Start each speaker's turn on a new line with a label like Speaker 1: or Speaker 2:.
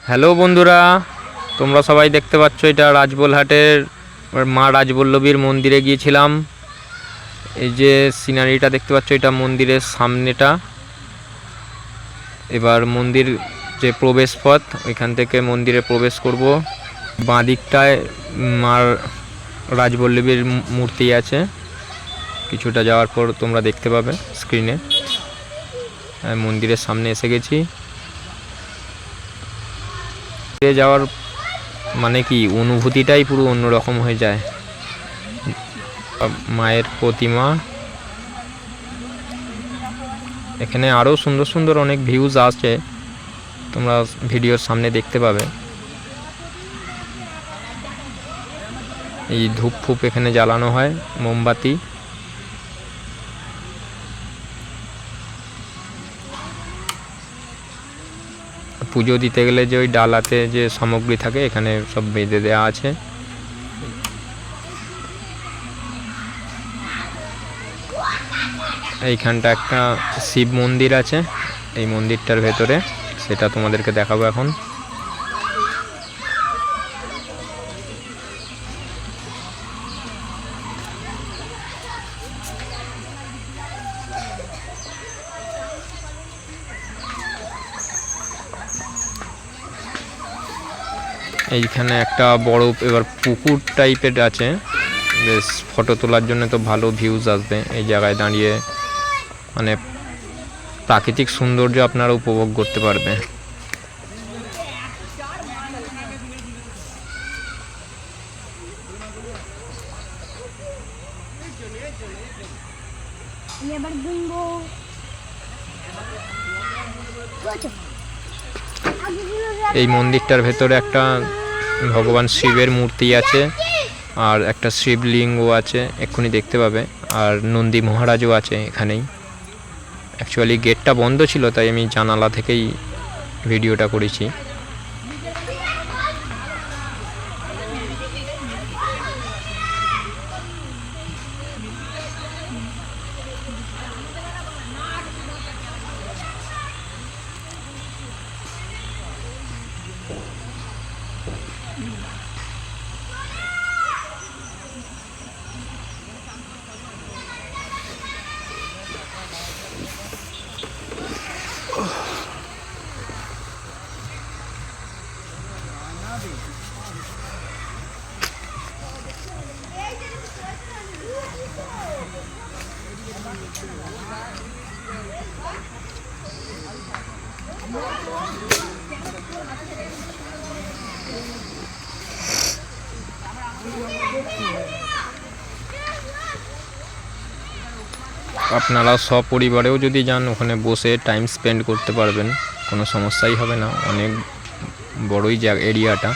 Speaker 1: Hello বন্ধুরা, তোমরা সবাই দেখতে পাচ্ছ এটা রাজবলহাটের মা রাজবল্লভীর মন্দিরে গিয়েছিলাম। এই যে সিনারিটা দেখতে পাচ্ছ এটা মন্দিরের সামনেটা। এবার মন্দির যে প্রবেশ পথ, ওইখান থেকে মন্দিরে প্রবেশ করব। বাঁ দিকটায় মা রাজবল্লভীর মূর্তি আছে। কিছুটা যাওয়ার পর তোমরা দেখতে পাবে স্ক্রিনে। মন্দিরের সামনে এসে গেছি। যাওয়ার মানে কি অনুভূতিটাই পুরো অন্যরকম হয়ে যায়। মায়ের প্রতিমা, এখানে আরও সুন্দর সুন্দর অনেক ভিউজ আছে, তোমরা ভিডিওর সামনে দেখতে পাবে। এই ধূপ ফুপ এখানে জ্বালানো হয়, মোমবাতি। পুজো দিতে গেলে যে ওই ডালাতে যে সামগ্রী থাকে এখানে সব বেঁধে দেওয়া আছে। এইখানটা একটা শিব মন্দির আছে এই মন্দিরটার ভেতরে, সেটা তোমাদেরকে দেখাবো এখন। এইখানে একটা বড় এবার পুকুর টাইপের আছে, বেশ ফটো তোলার জন্য তো ভালো ভিউজ আসবে এই জায়গায় দাঁড়িয়ে, মানে প্রাকৃতিক সৌন্দর্য আপনারা উপভোগ করতে পারবে। এই মন্দিরটার ভেতরে একটা ভগবান শিবের মূর্তি আছে, আর একটা শিবলিঙ্গ আছে এক্ষুনি দেখতে পাবে, আর নন্দী মহারাজও আছে এখানেই। অ্যাকচুয়ালি গেটটা বন্ধ ছিল, তাই আমি জানালা থেকেই ভিডিওটা করেছি। আপনারা সপরিবারেও যদি যান ওখানে বসে টাইম স্পেন্ড করতে পারবেন, কোনো সমস্যাই হবে না। অনেক বড়ই এরিয়াটা।